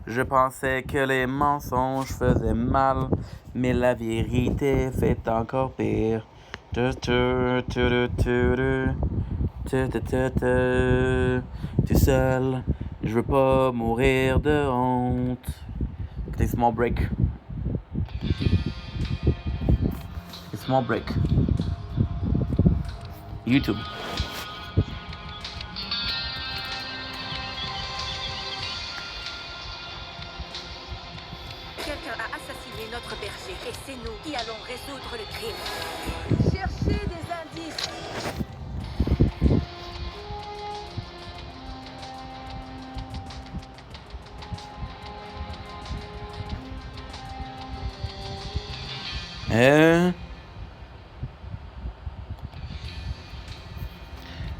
Je pensais que les mensonges faisaient mal, mais la vérité fait encore pire. Tout seul, je veux pas mourir de honte. Écoutez, small break. Small break. YouTube. Quelqu'un a assassiné notre berger et c'est nous qui allons résoudre le crime. Cherchez des indices.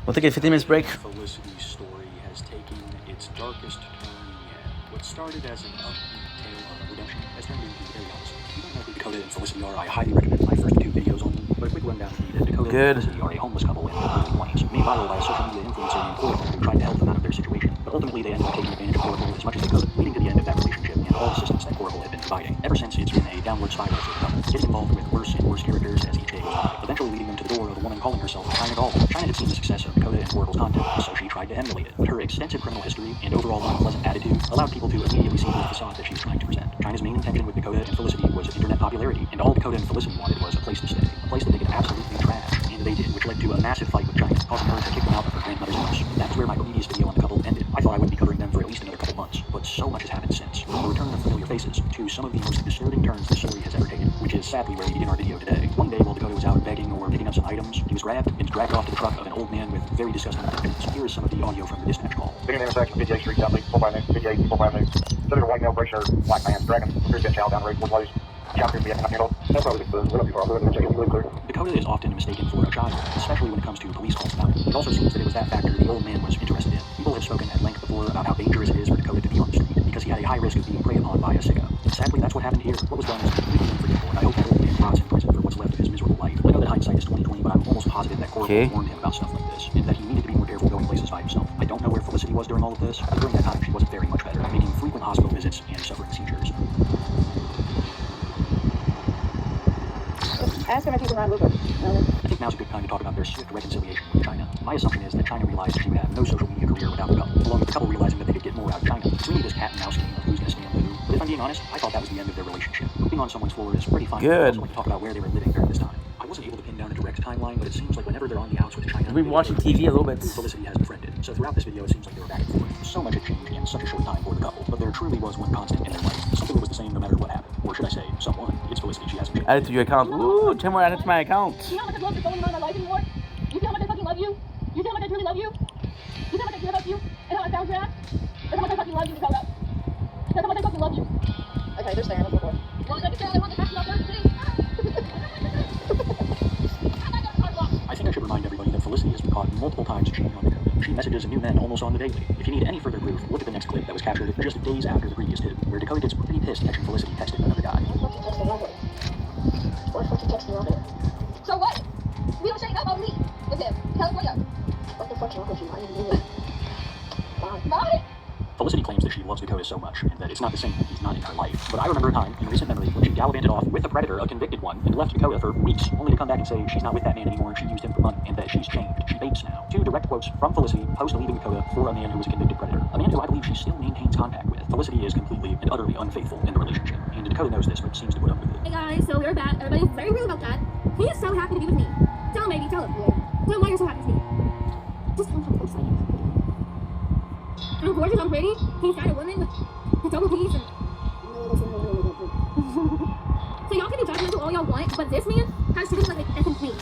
We'll take a 15-minute break. Felicity's story has taken its darkest turn yet. What started as an upbeat tale of redemption has turned into very honest. If you don't know who Dakota and Felicity are, I highly recommend my first 2 videos on them. But a quick rundown would be that Dakota and Felicity are a homeless couple in their early 20s, made viral by a social media influencer named Oracle who tried to help them out of their situation. But ultimately they ended up taking advantage of Oracle as much as they could, leading to the end of that relationship and all assistance that Oracle had been providing. Ever since, it's been a downward spiral for the couple, getting involved with worse and worse characters as each day goes on, eventually leading them to the door of a woman calling herself China Doll. China had seen the success of Dakota and Oracle's content, so she tried to emulate it. But her extensive criminal history and overall unpleasant attitude allowed people to immediately see through the facade that she was trying to present. China's main intention with Dakota and Felicity was internet popularity, and all Dakota and Felicity wanted was a place to stay, a place that they could absolutely trash, and they did, which led to a massive fight with China, causing her to kick them out of her grandmother's house. And that's where my previous video on the couple ended. I thought I wouldn't be covering them for at least another couple months, but so much has happened since, from the return of familiar faces to some of the most disturbing turns the story has ever taken, which is sadly where we begin our video today. One day while Dakota was out begging or picking up some items, he was grabbed and dragged off to the truck of an old man with very disgusting intentions. Here is some of the audio from the dispatch call. Being in the intersection of 58th Street, South Lee, 459, 58, 459. So there's a white male, gray shirt, black man, dragging a very good child down the road, 4 place. Chapter 3, that's probably the we're not too far. We're going to check it really clear. Dakota is often mistaken for a child, especially when it comes to police calls about it. It also seems that it was that factor the old man was interested in. People have spoken at length before about how dangerous it is for Dakota to be on the street, because he had a high risk of being preyed upon by a sicko. And sadly, that's what happened here. What was done is completely unforgivable, and I hope the old man rots in prison for what's left of his miserable life. I know that hindsight is 20/20, but I'm almost positive that Coral warned him about stuff like this, and that he needed to be more careful going places by himself. I don't know where Felicity was during all of this, but during that time she wasn't very much better, making frequent hospital visits and suffering seizures. Ask him if he can ride with her. I think now's a good time to talk about their swift reconciliation with China. My assumption is that China realized she would have no social media career without the couple, along with the couple realizing that they could get more out of China. It's really this cat and mouse game of who's going to stand who. But if I'm being honest, I thought that was the end of their relationship. Pooping on someone's floor is pretty fun. Good. I also like to talk about where they were living during this time. I wasn't able to pin down a direct timeline, but it seems like whenever they're on the outs with China, we've been watching TV a little bit. Felicity has befriended. So throughout this video, it seems like they were back and forth. So much had changed in such a short time for the couple, but there truly was one constant in their life. Something that was the same no matter what happened. Or should I say, someone. It's Felicity. She hasn't changed. Add it to your account. Ooh, 10 more added to my account. You know how much I love going on in my life anymore? You see how much I fucking love you? You see how much I truly love you? You see how much I care about you? And how I found your ass? That's how much I fucking love you, Dakota. That's how much I fucking love you. Okay, they're staring. Let's go for it. Well, I can tell they want to catch you up there, I think I should remind everybody that Felicity has been caught multiple times cheating on Dakota. She messages new men almost on the daily. If you need any further proof, look at the next clip that was captured just days after the previous two, where Dakota gets pretty pissed catching Felicity texting another guy. So what? We don't shake up on me with him. California. What the fuck's wrong with you? I didn't do it. Bye. Felicity claims that she loves Dakota so much, and that it's not the same when he's not in her life. But I remember a time in recent memory when she gallivanted off with a predator, a convicted one, and left Dakota for weeks, only to come back and say she's not with that man anymore and she used him for money, and that she's changed. She vapes now. 2 direct quotes from Felicity post leaving Dakota for a man who was a convicted predator. A man who I believe she still maintains contact with. Felicity is completely and utterly unfaithful in the relationship, and Dakota knows this, but seems to put up with it. Hey guys, so we're back. Everybody's very real about that. He is so happy to be with me. Tell him, baby, tell him. Tell him why you're so happy with me. Just tell him how close I am. I'm gorgeous, I'm pretty. He's got a woman with double P's and... So y'all can be judgmental all y'all want, but this man has treated me like an effing queen.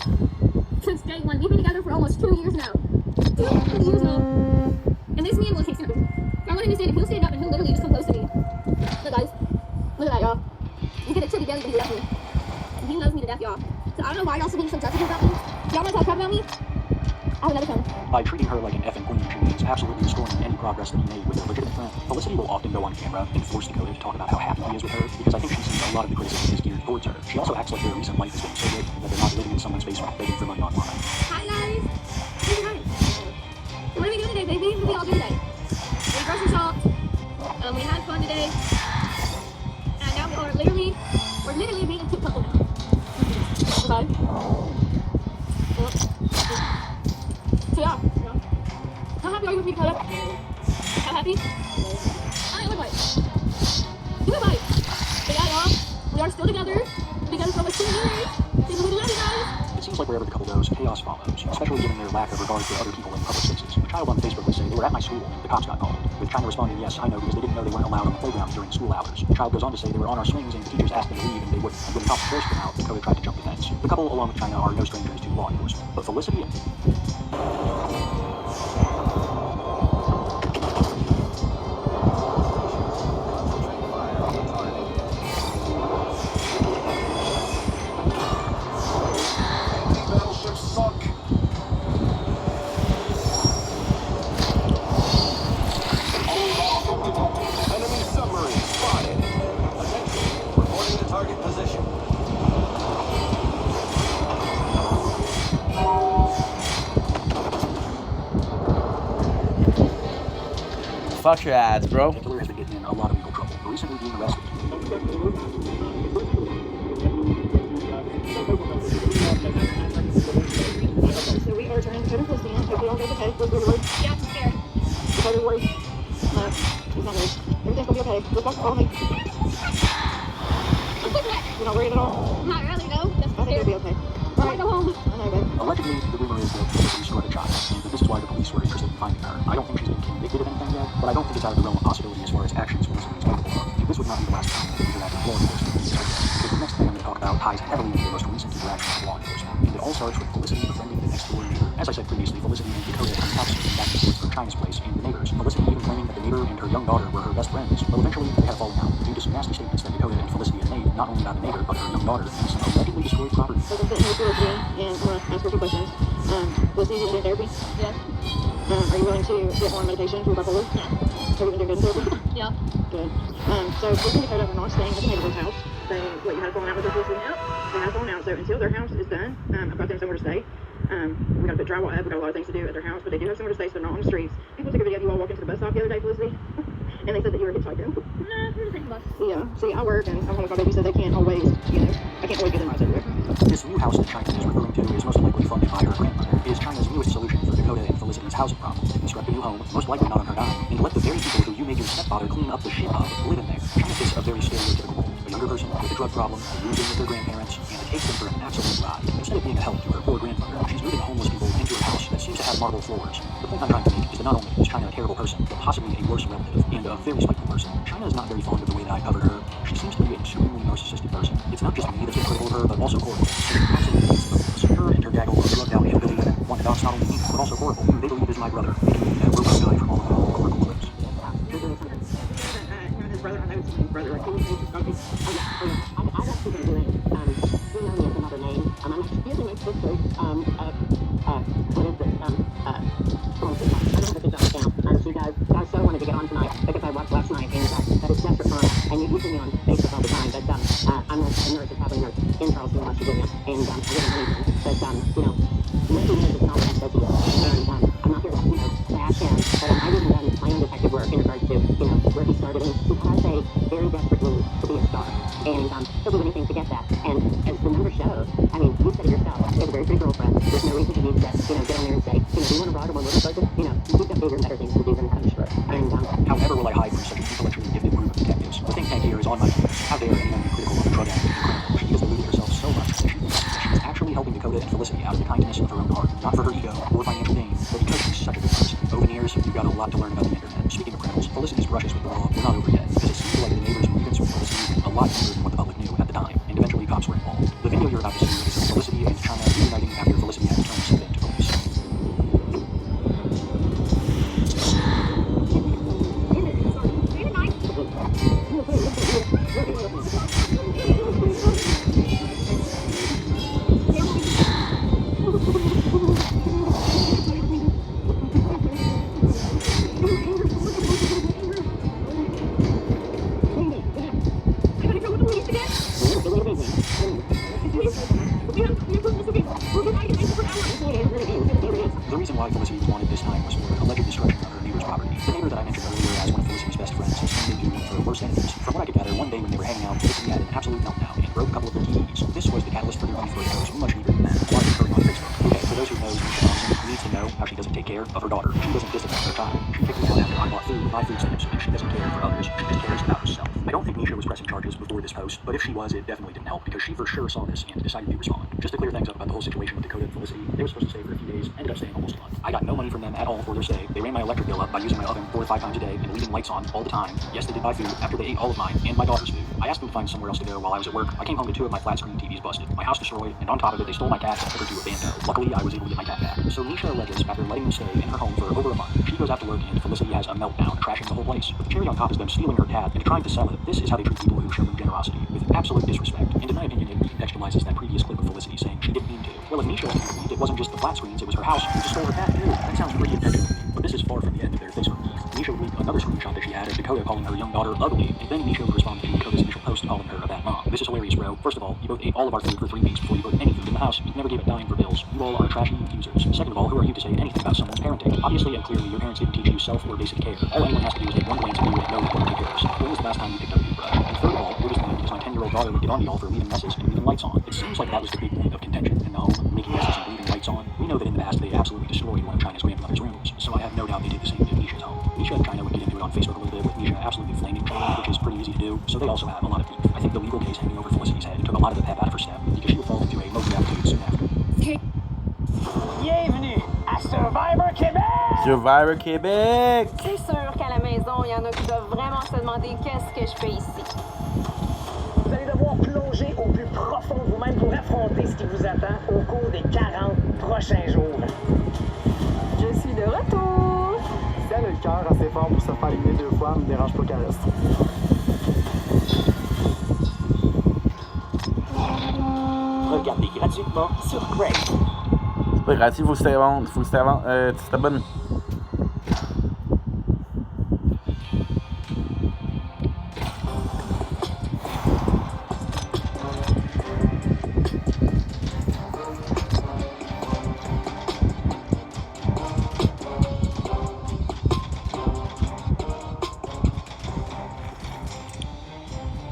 Since day one, we've been together for almost 2 years now. 2 years now. And this man will take something. I want him to stand up. He'll stand up and he'll literally just come close to me. Look guys, look at that y'all. You get a chubby belly, but he loves me. And he loves me to death, y'all. So I don't know why y'all still being so judgmental about me. Y'all want to talk crap about me? I would never come. By treating her like an effing queen, she means absolutely destroying any progress that he made with a legitimate friend. Felicity will often go on camera and force Dakota to talk about how happy he is with her, because I think she sees a lot of the criticism is geared towards her. She also acts like their recent life has been so good that they're not living in someone's basement begging for money online. Hi guys! Hey guys! So what are we doing today, baby? What are we all doing today? We grocery shopped. We had fun today. Dakota. How happy? I would like. You would like. But yeah, y'all, we are still together. Together for almost 2 years. We love you guys. It seems like wherever the couple goes, chaos follows, especially given their lack of regard for other people in public spaces. A child on Facebook would say they were at my school and the cops got called, with China responding, yes, I know, because they didn't know they weren't allowed on the playground during school hours. The child goes on to say they were on our swings and the teachers asked them to leave and they wouldn't. When the cops forced them out, Dakota tried to jump the fence. The couple, along with China, are no strangers to law enforcement. But Felicity... Fuck your ads, bro. The killer has been getting in a lot of legal trouble, recently being arrested. So we are trying to put Felicity in. Hopefully all goes okay. Yeah, I'm scared. Don't worry. No, she's not worried. Everything's gonna be okay. Just follow me. You're not worried at all? Not really, no. Just I think it'll be okay. I wanna go home. I know, babe. Allegedly, the rumor is that Felicity struck a child, and that this is why the police were interested in finding her. I don't think she's been convicted of anything yet, but I don't think it's out of the realm of possibility as far as actions Felicity is capable of. And this would not be the last time that we interact with law enforcement. Because the next thing I'm going to talk about ties heavily into the most recent interaction with law enforcement. And it all starts with Felicity befriending the next door neighbor. As I said previously, Felicity and Dakota had texts back and forth from China's place and the neighbors. Felicity even claiming that the neighbor and her young daughter were her best friends. But eventually, they had a falling out due to some nasty statements that Dakota and Felicity had made, not only about the neighbor, but her young daughter, and some allegedly destroyed property. So I'm sitting here with Felicity, and I'm gonna ask her some questions. Felicity, you doing therapy? Yeah. Are you willing to get more medication for bipolar? Yeah. Have you been doing good in therapy? Yeah. Good. So Felicity and Dakota are not staying at the neighbor's house. They, you had a falling out with their Felicity? Yep. They had a falling out, so until their house is done, I've got them somewhere to stay. We gotta put drywall up, we got a lot of things to do at their house, but they do have somewhere to stay, so they're not on the streets. People took a video of you all walking to the bus stop the other day, Felicity, and they said that you were hitchhiking. Nah, we're just taking the bus. Yeah, see, I work, and I'm one of my babies, so they can't always, I can't always get them rides everywhere. This new house that China is referring to is most likely funded by her grandmother. It is China's newest solution for Dakota and Felicity's housing problem. To construct a new home, most likely not on her dime, and let the very people who you made your stepfather clean up the shit of live in there. China fits a very stereotypical role. A younger person with a drug problem, who moves in with their grandparents, and it takes them for an absolute ride. Instead of being a help to her poor grandmother, she's moving homeless people into a house that seems to have marble floors. The point I'm trying to make is that not only is China a terrible person, but possibly a worse relative, and a very spiteful person. China is not very fond of the way that I covered her. She seems to be an extremely narcissistic person. It's not just me that's been critical of her, but also horrible. Her and her gaggle of drugged out hillbilly women want to dox not only me, but also horrible, who they believe is my brother, making me that robot guy from all of the Oracle clips. You're doing something. His brother, I know it's his brother, like, I don't think I'm doing, you know me as another name. I'm actually using my sister, what is it, I don't have a good job account. She does, I so wanted to get on tonight, because I watched last night, and that is desperate fun, and you see me on Facebook all the time, but I'm a nurse, a traveling nurse in Charleston, West Virginia, and I live in Huntington, but, maybe nurses not what I'm supposed to do, and I'm not here to, bash him, but I didn't done my own detective work in regards to, where he started, and he has a very desperate need to be a star, and he'll do anything to get that, and as the numbers show, I mean, you said it yourself, he has a very pretty girlfriend, there's no reason he needs to, get on there and say, do you want to ride on my motorcycle? He's got bigger and better things to do than punish her, and, How ever will I hide from such an intellectually gifted group of detectives? The think tank here is on my heels. How dare anyone be critical of a drug addict and criminal? She has deluded herself so much that she thinks that she is actually helping Dakota and Felicity out of the kindness of her own heart, not for her ego or financial gain, but because she's such a good person. Over the years, you've got a lot to learn about the internet. Speaking of criminals, Felicity's brushes with the law were not over yet, because it seemed like the neighbors were even Felicity a lot deeper than what the public knew at the time, and eventually cops were involved. The video you're about to see is of Felicity and China reuniting after Felicity had returned something to police. The reason why Felicity was wanted this time was for alleged destruction of her neighbor's property. The neighbor that I mentioned earlier as one of Felicity's best friends has turned into one of her worst enemies. From what I could gather, one day when they were hanging out, Felicity had an absolute meltdown and broke a couple of their TVs. This was the catalyst for their beef, where it was much deeper than that. A lot of it occurring on Facebook. Okay, for those who know, Mr. Thompson needs to know how she doesn't take care of her daughter. She doesn't discipline her child. She picked me out after I bought food, buy food stamps, and she doesn't care for others. She just cares about herself. I don't think Nisha was pressing charges before this post, but if she was, it definitely didn't help because she for sure saw this and decided to respond. Just to clear things up about the whole situation with Dakota and Felicity, they were supposed to stay for a few days, ended up staying almost a month. I got no money from them at all for their stay. They ran my electric bill up by using my oven 4 to 5 times a day and leaving lights on all the time. Yes, they did buy food after they ate all of mine and my daughter's food. I asked them to find somewhere else to go while I was at work. I came home to 2 of my flat screen TVs busted, my house destroyed, and on top of it, they stole my cat and took her to a bando. Luckily, I was able to get my cat back. So Nisha alleges after letting them stay in her home for over a month, she goes out to work and Felicity has a meltdown, trashing the whole place. But the cherry on top is them stealing her cat and trying to sell it. This is how they treat people who show them generosity, with absolute disrespect. And in my opinion, it recontextualizes that previous clip of Felicity saying she didn't mean to. Well, if Nisha believed it wasn't just the flat screens, it was her house who just stole her cat too. That sounds pretty intentional to me. But this is far from the end of their Facebook beef. Nisha leaked another screenshot that she had of Dakota calling her young daughter ugly, and then Nisha would respond to Dakota's initial post calling her a bad mom. This is hilarious, bro. First of all, you both ate all of our food for 3 weeks before you put any food in the house. You never gave a dime for bills. You all are trashy users. Second of all, who are you to say anything about someone's parenting? Obviously and clearly, your parents didn't teach you self or basic care. All anyone has to do is take one glance at you and know what really cares. When was the last time you picked up a toothbrush? And third of all, you're just mad because my 10-year-old daughter would get on y'all for leaving messes and leaving lights on. It seems like that was the big point of contention in the home, making messes and leaving lights on. We know that in the past they absolutely destroyed one of China's grandmother's rooms, so I have no doubt they did the same to Nisha's home. Nisha and China would get into it on Facebook a little bit, with Nisha absolutely flaming China, which is pretty easy to do, so they also have a lot of beef. I think the legal case hanging over Felicity's head took a lot of the pep out of her step, because she would fall into a mode of attitude soon after. Bienvenue à Survivor Québec! Survivor Québec! C'est sûr qu'à la maison, il y en a qui doivent vraiment se demander qu'est-ce que je fais ici. Vous allez devoir plonger au plus profond de vous-même pour affronter ce qui vous attend au cours des 40 prochains jours. Je suis de retour! Si elle a le cœur assez fort pour se faire éliminer 2 fois, me dérange pas qu'elle reste. Regardez gratuitement sur Crave. C'est pas gratuit, faut que tu t'abonnes.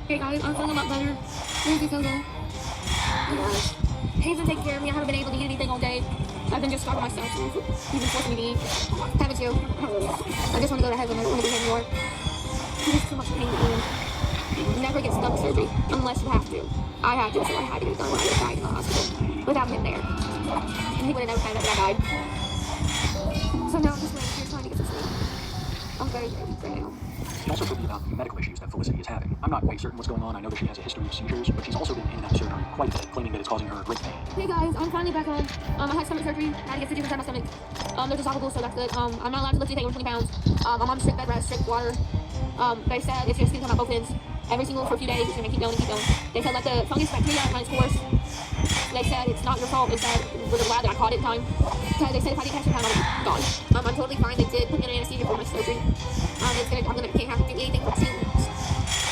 Hey guys, I'm feeling a lot better. Thank you, Coco. Oh gosh. Hayes been taking care of me. I haven't been able to eat anything all day. I've been just starving myself. He's been forcing me to eat. Haven't you? I just want to go to heaven. I don't want to be here anymore. There's too much pain to do. Never get stomach surgery unless you have to. I had to, so I had to get it done when I was dying in the hospital. Without him there. And he would have never found out that I died. So now I'm just laying here trying to get some sleep. I'm very weak right now. It also could be about the medical issues that Felicity is having. I'm not quite certain what's going on. I know that she has a history of seizures, but she's also been in and out of surgery quite a bit, claiming that it's causing her great pain. Hey guys, I'm finally back home. I had stomach surgery. I had to get stitches inside my stomach. They're dissolvable, so that's good. I'm not allowed to lift anything over 20 pounds. I'm on strict bed rest, strict water. They said if your skin come out both ends, every single for a few days, it's gonna keep going and keep going. They said let the fungus bacteria run its course. They said it's not your fault. They said we're glad that I caught it in time. Because they said if I didn't catch it in time, I would be gone. I'm totally fine. They did put me in anesthesia for my surgery. Can't have to do anything for 2 weeks.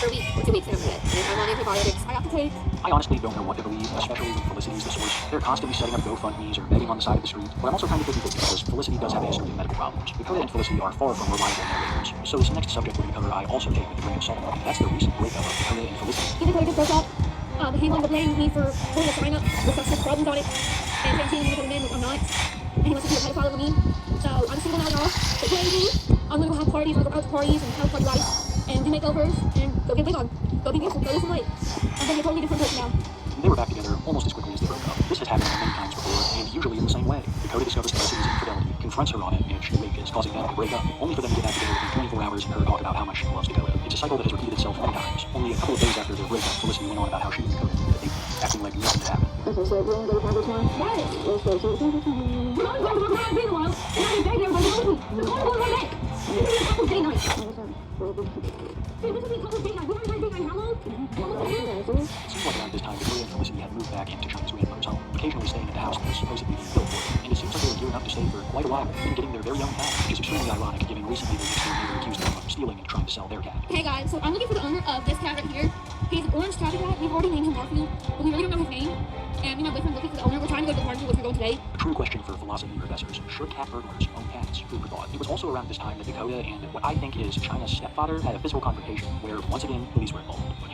For a week or 2 weeks, and I'm good. And if I'm on antibiotics, I have to take. I honestly don't know what to believe, especially when Felicity is the source. They're constantly setting up GoFundMes or begging on the side of the street, but I'm also kind of 50-50 because Felicity does have a history of medical problems. Dakota and Felicity are far from reliable narrators. So this next subject we're going to cover, I also take with a grain of salt, and that's the recent breakup of Dakota and Felicity. He and Dakota just broke up. He wanted to blame me for pulling a sign up with sexual problems on it, and saying he's a man, which I'm not. And he wants to be a pedophile over me. So I'm single now, y'all. So play me. I'm gonna go have parties, I'm gonna go out to parties and have party life, and do makeovers, and go get big on. Go be beautiful, go lose some weight. I'm gonna be a totally different person now. They were back together almost as quickly as they broke up. This has happened many times before, and usually in the same way. Dakota discovers Felicity's infidelity, confronts her on it, and she rages, causing them to break up, only for them to get back together within 24 hours and her talk about how much she loves Dakota. It's a cycle that has repeated itself many times. Only a couple of days after their breakup, Felicity went on about how she and Dakota did a date, acting like nothing had happened. Okay, so we're gonna go to Congress now? Yes! Let's go to Congress. We're only going to work around being a while, and I can beg everybody to help me. We're going to go right back. This will be a couple day night. This will be a couple day night. We're going to day night. How long? It seems like around this time, Dakota and Felicity had moved back into China's grandmother's home, occasionally staying at the house that was supposedly being built for them. And it seems like they were gearing up to stay for quite a while, even getting their very own cat, which is extremely ironic given recently their next door neighbor accused them of stealing and trying to sell their cat. Hey guys, so I'm looking for the owner of this cat right here. He's an orange tabby cat. We've already named him Morphew, but we really don't know his name. And me and my boyfriend looking for the owner. We're trying to go to the barbecue, which we're going today. A true question for philosophy professors. Should cat burglars own cats? Who would have thought? It was also around this time that Dakota and what I think is China's stepfather had a physical confrontation where, once again, police were involved. I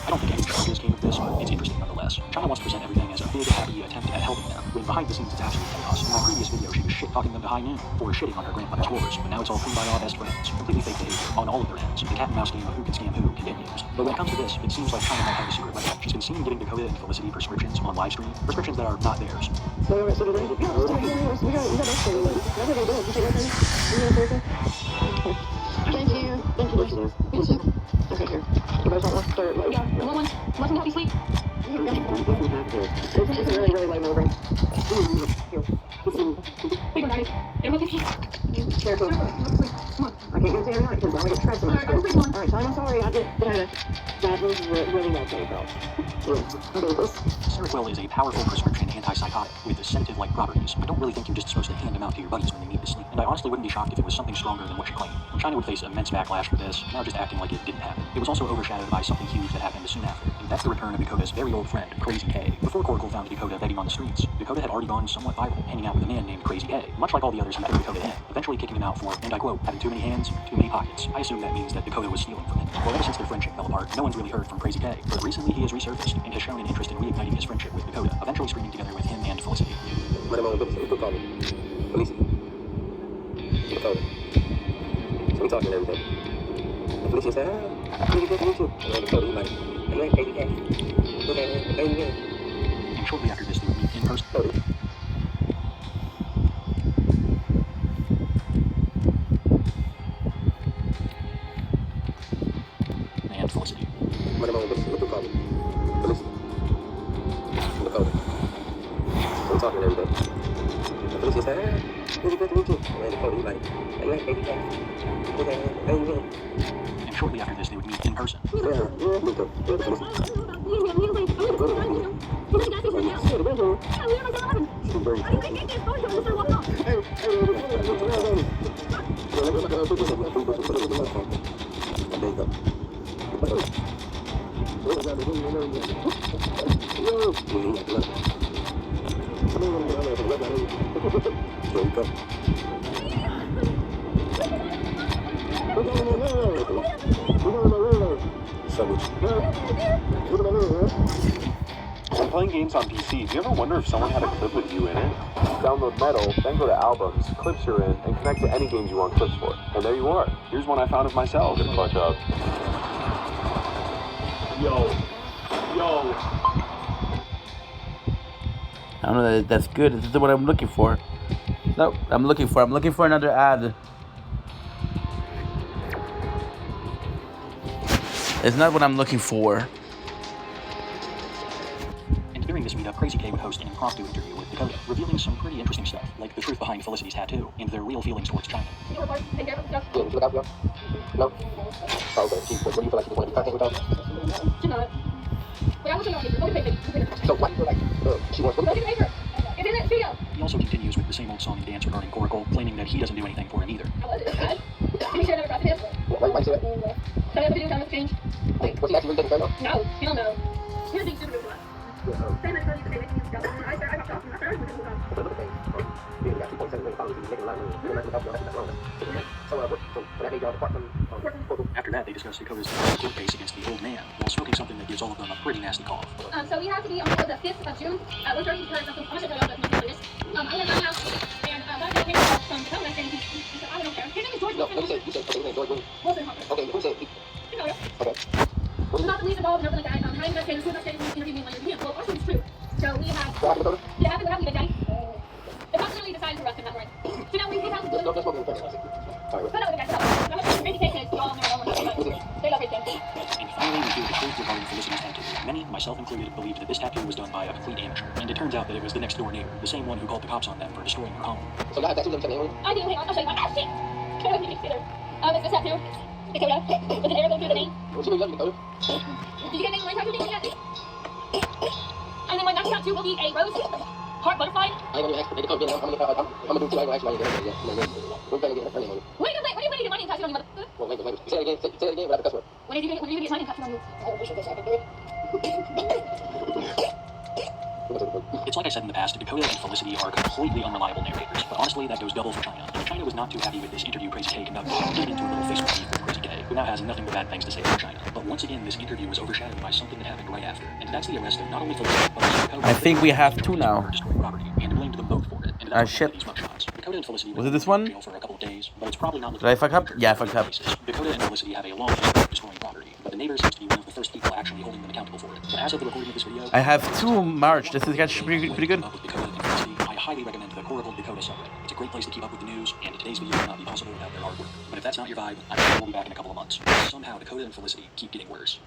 don't think any charges came of this, but it's interesting nonetheless. China wants to present everything as a big, happy attempt at helping them, when behind the scenes it's absolute chaos. In my previous video, she was shit-talking them to high noon for shitting on her grandmother's wars, but now it's all kumbaya best friends. Completely fake behavior on all of their ends. The cat and mouse game of who can scam who continues. But when it comes to this, it seems like China might have a secret weapon. She's been seen giving Dakota and Felicity prescriptions on live stream, prescriptions that are not theirs. Thank you. Thank you. Okay, here. You guys want one? Yeah, one. Want some help you sleep? This is really, really light moving. Big one, guys. Everyone get Careful. Come on. I can't even say every night because I get stressed. Alright, Tom, I'm sorry. I did that was really well played, though. Seroquel is a powerful prescription antipsychotic with sedative-like properties. I don't really think you're just supposed to hand them out to your buddies when they need to sleep. And I honestly wouldn't be shocked if it was something stronger than what she claimed. China would face immense backlash for this, now just acting like it didn't happen. It was also overshadowed by something huge that happened soon after, and that's the return of Dakota's very old friend, Crazy K. Before Coracle found Dakota begging on the streets, Dakota had already gone somewhat viral, hanging out with a man named Crazy K, much like all the others who threw Dakota in, eventually kicking him out for, and I quote, having too many hands, too many pockets. I assume that means that Dakota was stealing from him. Well, ever since their friendship fell apart, no one's really heard from Crazy K, but recently he has resurfaced and has shown an interest in reigniting his friendship with Dakota, eventually streaming together with him and Felicity. Dakota. So we talking and everything. And Felicia said, I'm gonna get this too. And Dakota was like, I'm like, Crazy Cat. Okay, man. And shortly after this, they would meet in person. And Felicity. What am I going to do? Felicity. Dakota. So we talking and everything. And Felicia said, I'm gonna get this too. And Dakota was like, I'm like, Crazy Cat. Okay, man. And shortly after this, they would meet in person. When playing games on PC, do you ever wonder if someone had a clip with you in it? Download Metal, then go to Albums, clips you're in, and connect to any games you want clips for. And there you are. Here's one I found of myself. Good clutch up. Yo. I don't know that that's good. This is what I'm looking for. No, I'm looking for another ad. It's not what I'm looking for. And during this meetup, Crazy K would host an impromptu interview with Dakota, revealing some pretty interesting stuff, like the truth behind Felicity's tattoo and their real feelings towards China. No? Oh, okay. Geez, what do you feel like you just want to be content with us? So why do you feel like she wants to be? He also continues with the same old song and dance regarding Coracle, claiming that he doesn't do anything for him either. Why do you say that? Wait, was he actually really taking care of? No, hell no. Here's the super duper. Same as Cody, I popped off. After that, they discussed Dakota's court case against the old man, while smoking something that gives all of them a pretty nasty cough. So we have to be on the 5th of June. We're starting to hear something. I'm going to tell you about this. I live in my house, and that guy came from Dakota saying he said, I don't care. His name is George Wilson. No, you said, okay, his name is George Wilson. Wilson. Okay, who said he? Dakota. Okay. Not the least involved, nothing like that. How you guys say, as soon as I say, interview me later. Well, actually, it's true. So we have. What happened, Dakota? Yeah, what happened to Daddy? The possibility decided to arrest him that morning. So now we have to do it. Let's smoke in the first. Sorry. But no, the guys, I'm not crazy case is all their own. They love his thing. And finally, we hear the truth regarding Felicity's tattoo. Many, myself included, believed that this tattoo was done by a complete amateur. And it turns out that it was the next door neighbor, the same one who called the cops on them for destroying her home. So y'all have tattoos on each other? I do, hang on, I'll show you one. Oh, shit! Can I see there? It's this tattoo. Dakota, with an arrow going through the name. Well, she really loves you, Dakota. Did you get a name on my tattoo thing yet? And then my next tattoo will be a rose heart butterfly. I ain't gonna ask, I'm gonna do two, I ain't gonna ask you. We're gonna get her name on it. What are you gonna do money in tattoo? cuts on you, Well, language. Say it again without the cuss word. when you get shiny cuts on you. It's like I said in the past, Dakota and Felicity are completely unreliable narrators, but honestly, that goes double for China. And if China was not too happy with this interview Crazy K conducted, get into a little Facebook beef with Crazy K, who now has nothing but bad things to say about China. But once again, this interview was overshadowed by something that happened right after, and that's the arrest of not only Felicity, but also Dakota. I think we have two now. Destroying property, and blamed them both for it. And that's Shit. these mugshots. Dakota and Felicity Was it this one? in jail for a couple of days, but it's probably not. Did I fuck up? Yeah, I fucked up. Dakota and Felicity have a long history of destroying property, but the neighbor seems to be one of the first people actually holding them accountable for it. But as of the recording of this video, I have 2 March. This is actually pretty good. I highly recommend the Coracle Dakota subreddit. It's a great place to keep up with the news, and today's video would not be possible without their hard work. But if that's not your vibe, I'm sure we'll be back in a couple of months. Somehow, Dakota and Felicity keep getting worse.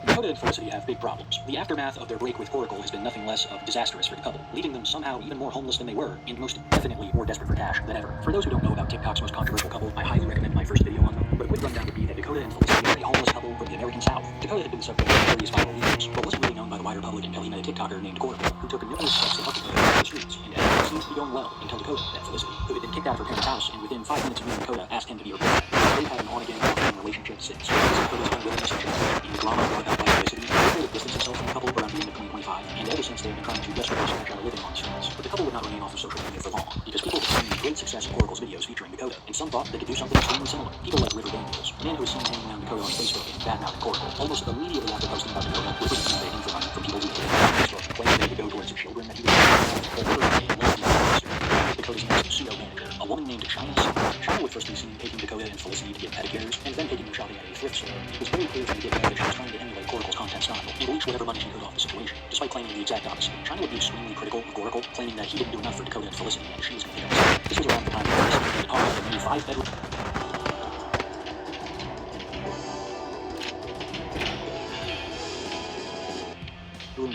Dakota and Felicity have big problems. The aftermath of their break with Coracle has been nothing less of disastrous for the couple, leaving them somehow even more homeless than they were, and most definitely more desperate for cash than ever. For those who don't know about TikTok's most controversial couple, I highly recommend my first video on them, but a quick rundown would be that Dakota and Felicity are a homeless couple from the American South. Dakota had been the subject of various viral videos, but wasn't really known by the wider public until he met a TikToker named Coracle, who took numerous steps to help Dakota out of the streets, and everything seemed to be going well until Dakota met Felicity, who had been kicked out of her parents' house, and within 5 minutes of meeting Dakota, asked him to be her boyfriend. They've had an on-again, off-again relationship since. Dakota's unwillingness to change, and the drama brought about by Felicity, Dakota distanced himself from the couple around the end of 2025, and ever since they've been trying to desperately scratch out a living on the streets. But the couple would not remain off of social media for long, because people had seen the great success of Coracle's videos featuring Dakota, and some thought they could do something extremely similar. People like River Daniels, a man who was seen hanging around Dakota on Facebook and badmouthing Coracle, almost immediately after posting about Dakota, requesting begging for money from people who hated him on Facebook, claiming they would go towards the children that he was Dakota's next pseudo-manager, a woman named China. China would first be seen taking Dakota and Felicity to get pedicures, and then taking them shopping at a thrift store. It was very clear from the get-go that she was trying to emulate Coracle's content style and reach whatever money she could off the situation, despite claiming the exact opposite. China would be extremely critical of Coracle, claiming that he didn't do enough for Dakota and Felicity, and she was going to take him. This was around the time that Felicity had talked about the new 5-bedroom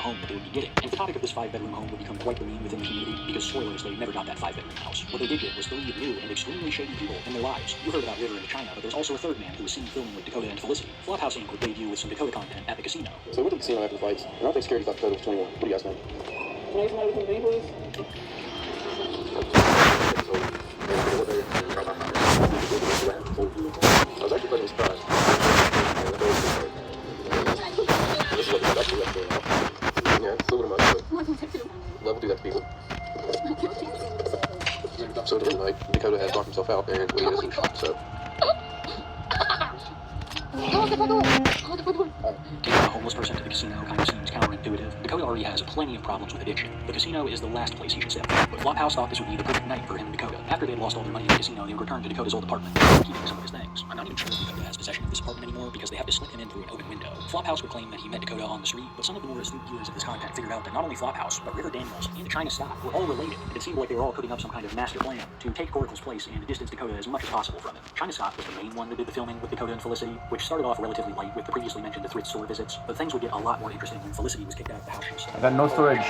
home that they would be getting. And the topic of this 5-bedroom home would become quite the meme within the community, because spoilers, they never got that 5-bedroom house. What they did get was 3 new and extremely shady people in their lives. You heard about River in China, but there's also a third man who was seen filming with Dakota and Felicity. Flophouse Inc. would debut with some Dakota content at the casino. So we went to the casino after the fights, and I don't think security thought Dakota was 21. What do you guys think? Can I have somebody from me, please? I was actually pleasantly surprised. This is what the production is doing now. Yeah, it's a little bit much, but love to do that to people. So it didn't like Dakota has knocked himself out and he isn't, so. Taking a homeless person to the casino kind of seems counterintuitive. Dakota already has plenty of problems with addiction. The casino is the last place he should step. But Flophouse thought this would be the perfect night for him and Dakota. After they had lost all their money in the casino, they would return to Dakota's old apartment, keeping some of his things. I'm not even sure if Dakota has possession of this apartment anymore, because they have to slip him in through an open window. Flophouse would claim that he met Dakota on the street, but some of the more astute viewers of this content figured out that not only Flophouse, but River Daniels and China Stock were all related, and it seemed like they were all putting up some kind of master plan to take Coracle's place and distance Dakota as much as possible from him. China Stock was the main one that did the filming with Dakota and Felicity, which started off relatively light with the previously mentioned thrift store visits, but things would get a lot more interesting when Felicity was kicked out of the house she was staying. I got no storage.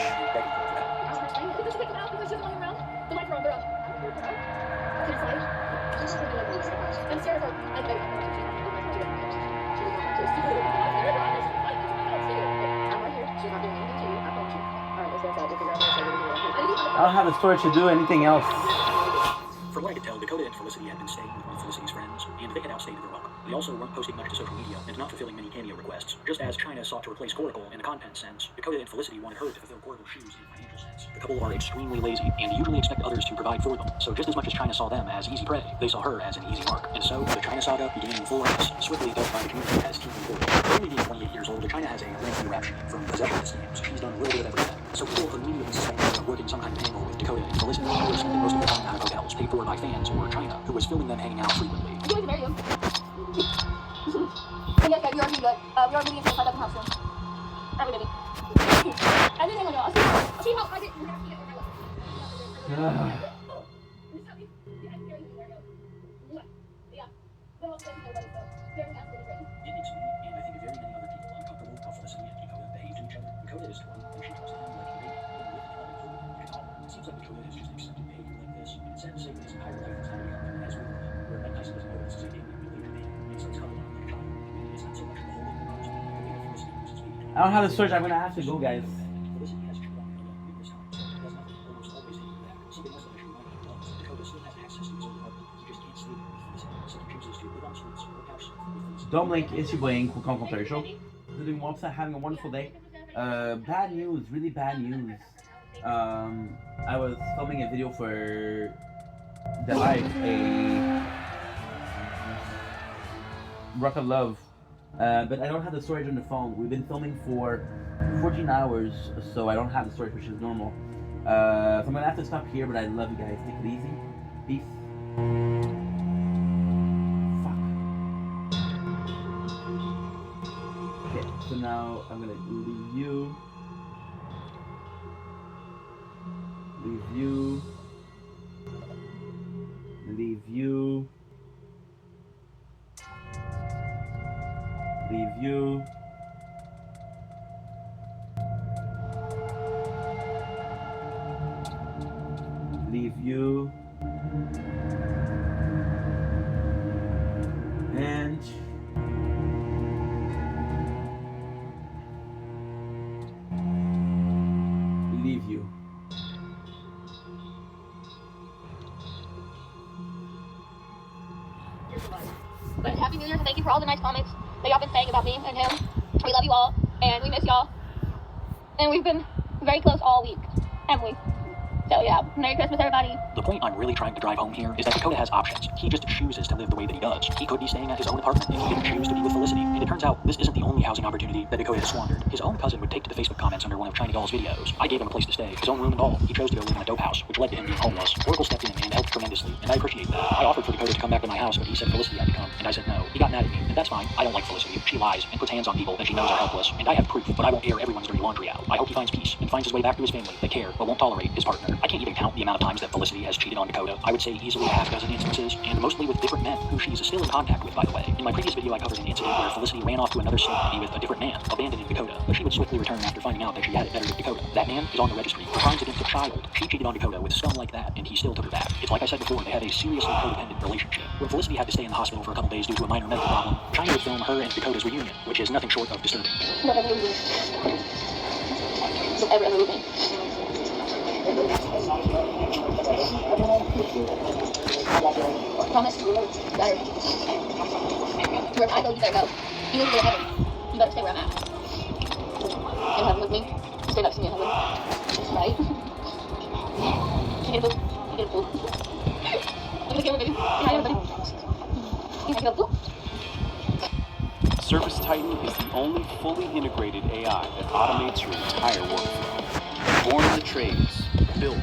I don't have the storage to do anything else. From what I could tell, Dakota and Felicity had been staying with one of Felicity's friends, and they had outstayed their welcome. They also weren't posting much to social media and not fulfilling many cameo requests. Just as China sought to replace Coracle in the content sense, Dakota and Felicity wanted her to fulfill Coracle's shoes in the financial sense. The couple are extremely lazy and usually expect others to provide for them. So just as much as China saw them as easy prey, they saw her as an easy mark. And so the China saga began in full earnest, swiftly adopted by the community as Team Coracle. Only being 28 years old, China has a lengthy rap sheet from possession to scams. She's done a little bit of everything. So people immediately suspected her of working some kind of angle with Dakota and Felicity, who were spending most of their time out of hotels paid for by fans or China, who was filming them hanging out frequently. Would you like to marry him? Yes, we are really good. We are really into the 5,000 house soon. Every baby. Everything on yours. See how I did. It makes me, and I think very many other people, uncomfortable how Felicity and Dakota behave to each other. Dakota is the one when she talks to him like a baby, it seems like Dakota has just accepted behavior like this, and it's sad to say that his entire life is now become as weird, where Mike Tyson doesn't know this is a dating related man, and starts cuddling on like a child. It's not so much the holding the arms, but the way that Felicity uses baby. I don't have the storage. I'm gonna have to go, guys. Felicity has chewed on Dakota numerous times, so it has nothing, almost always taking back. Somebody Dominic, it's your boy, Cool Commentary Show. Doing well, having a wonderful day. Bad news, really bad news. I was filming a video for the live, a Rock of Love, but I don't have the storage on the phone. We've been filming for 14 hours, so I don't have the storage, which is normal. So I'm gonna have to stop here, but I love you guys. Take it easy. Peace. Okay, so now I'm gonna review. Review. Review. Review. Review. And leave you. But Happy New Year's and thank you for all the nice comments that y'all been saying about me and him. We love you all and we miss y'all. And we've been very close all week, haven't we? So yeah, Merry Christmas everybody. The point I'm really trying to drive home here is that Dakota has options. He just chooses to live the way that he does. He could be staying at his own apartment if he didn't choose to be with Felicity. And it turns out this isn't the only housing opportunity that Dakota has squandered. His own cousin would take to the Facebook comments under one of China Doll's videos. I gave him a place to stay, his own room and all. He chose to go live in a dope house, which led to him being homeless. Oracle stepped in and helped tremendously, and I appreciate that. I offered for Dakota to come back to my house, but he said Felicity had to come, and I said no. He got mad at me, and that's fine. I don't like Felicity. She lies and puts hands on people that she knows are helpless, and I have proof, but I won't air everyone's dirty laundry out. I hope he finds peace and finds his way back to his family that care but won't tolerate his partner. I can't even count the amount of times that Felicity has cheated on Dakota. I would say easily a half dozen instances, and mostly with different men who she's still in contact with, by the way. In my previous video, I covered an incident where Felicity ran off to another state to be with a different man, abandoning Dakota, but she would swiftly return after finding out that she had it better with Dakota. That man is on the registry for crimes against a child. She cheated on Dakota with scum like that, and he still took her back. It's like I said before, they had a seriously codependent relationship. When Felicity had to stay in the hospital for a couple days due to a minor medical problem, China would film her and Dakota's reunion, which is nothing short of disturbing. Don't ever leave me. Don't ever leave me. Promise? Better. Wherever I go, you better go. You need to go to heaven. You better stay where I'm at. In heaven with me. You stay next to me in heaven. Right? Can I get a boo? Can I get a boo? Look at the camera, baby. Hi, everybody. Can I get a boo? Service Titan is the only fully integrated AI that automates your entire workflow. Born in the trades, built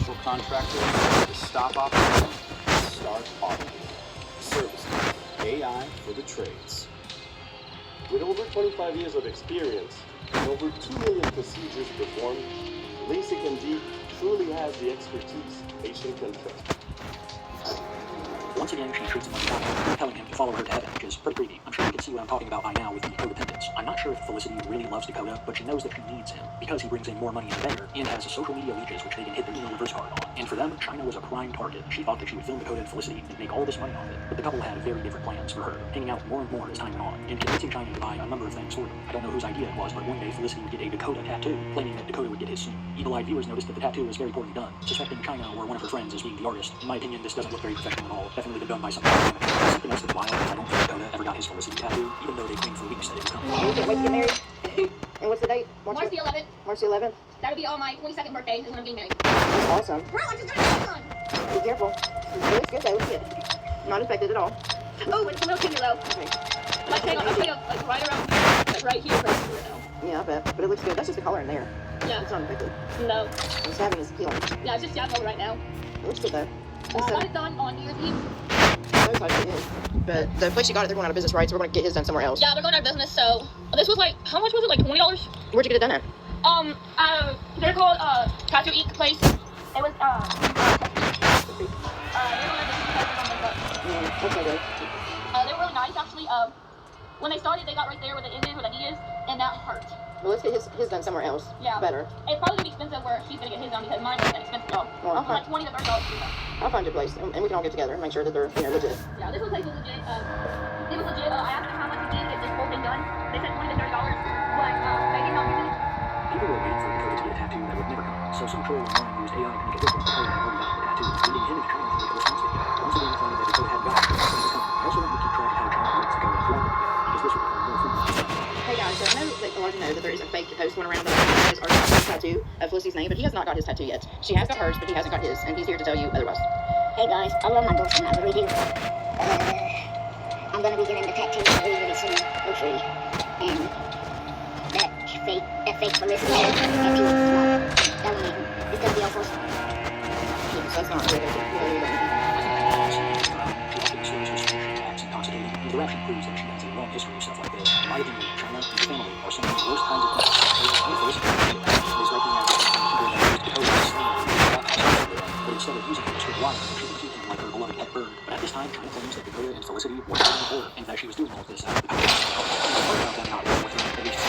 for commercial contractors to stop operating and start automating. Service Titan, AI for the trades. With over 25 years of experience and over 2 million procedures performed, LASIK MD truly has the expertise patient can trust. Once again, she treats him like a child, compelling him to follow her to heaven, which is pretty creepy. I'm sure you can see what I'm talking about by now with the codependence. I'm not sure if Felicity really loves Dakota, but she knows that she needs him, because he brings in more money than better, and has social media leeches which they can hit the email reverse card on. And for them, China was a prime target. She thought that she would film Dakota and Felicity and make all this money off it. But the couple had very different plans for her, hanging out more and more as time went on, and convincing China to buy a number of things for them. I don't know whose idea it was, but one day Felicity would get a Dakota tattoo, claiming that Dakota would get his soon. Evil-eyed viewers noticed that the tattoo was very poorly done, suspecting China or one of her friends as being the artist. In my opinion, this doesn't look very professional at all. Definitely been done by somebody. Something else that's wild is I don't think Dakota ever got his Felicity tattoo, even though they claimed for weeks that it was coming. We can't wait to get married. And what's the date? March the 11th. March the 11th? That'll be on my 22nd birthday is when I'm getting married. That's awesome. Bro, I just got it done. Be careful. It looks good though. Look at it. Not infected at all. Oh, it's a little finger though. Okay. Like, hang on, I'll put it up, like, right around, like, right here now. Yeah, I bet. But it looks good. That's just the color in there. Yeah. It's not infected. No. It's having is healing. Yeah, it's just jabbed over right now. It looks good though. I got it done on New Year's Eve. That's how it is. But the place you got it, they're going out of business, right? So we're going to get his done somewhere else. Yeah, they're going out of business, so this was like, how much was it? Like $20? Where'd you get it done at? They're called, Tattoo Ink Place. It was, That's not good. they were really nice, actually. When they started, they got right there where the end is, where the knee is, and that hurt. Well, let's get his done somewhere else. Yeah. Better. It's probably going to be expensive where she's going to get his done because mine is an expensive job. Well, like $20 to $30. I'll find your place, and we can all get together and make sure that they're legit. Yeah, this place was legit. It was legit. I asked them how much it did to get this whole thing done. They said $20 to $30, but they did not give me. People were waiting for Dakota to get a tattoo that would never come, so some troll online used AI to make it look like Dakota had already gotten the tattoo, leading him into trying to make a response video. Once again, finding that Dakota had gotten it, I also want to keep track of how China rates Dakota. Hey guys, so I know that a lot of you know that there is a fake post going around that his artist tattoo of Felicity's name, but he has not got his tattoo yet. She has got hers, but he hasn't got his, and he's here to tell you otherwise. Hey guys, I love my girlfriend, I really do. I'm gonna be getting the tattoo really soon, hopefully. And that fake Felicity tattoo is not, that one, it's gonna be awful. Yeah, so that's not really the direction proves that she has a long history of stuff like this. In my opinion, China and her family are some of the worst kinds of people. But instead of using him to lie, she would keep him like her beloved pet bird. But at this time, China claims that Dakota and Felicity were married before, and that she was doing all of this out of the power of them not working with her, at least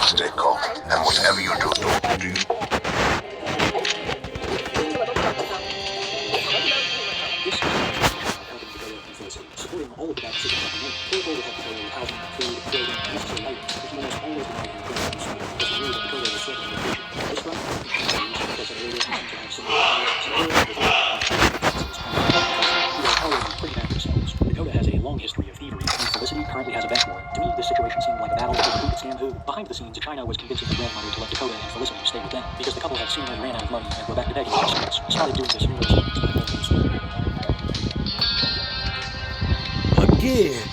Stay calm, and whatever you do, don't do. supporting all of the bad decisions that we make. Dakota would have to go with housing, food, clothing, necessary items, but she almost always denied him credit and sweet because he knew that Dakota was threatening location. This run because of areas seem to have similar pretty bad themselves. Dakota has a long history of thievery, and Felicity currently has a bench warrant. To me, this situation seemed like a battle over who could stand who. Behind the scenes, China was convincing her grandmother to let Dakota and Felicity stay with them because the couple had seemingly ran out of money and were back to begging for students. Started doing this numerous times. Again.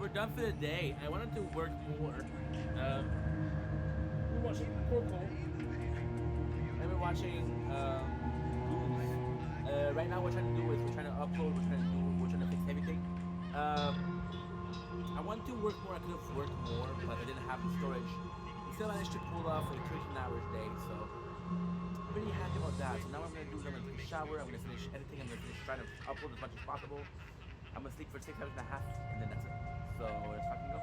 we're done for the day. I wanted to work more. We're watching Coco. And we're watching Goons. Right now, what we're trying to do is we're trying to upload. We're trying to fix everything. I want to work more. I could have worked more, but I didn't have the storage. We still managed to pull off a 13-hour day, so I'm pretty happy about that. So now what I'm gonna do is I'm gonna take a shower. I'm gonna finish editing. I'm gonna finish trying to upload as much as possible. I'm gonna sleep for 6 hours and a half, and then that's it. So let's fucking go.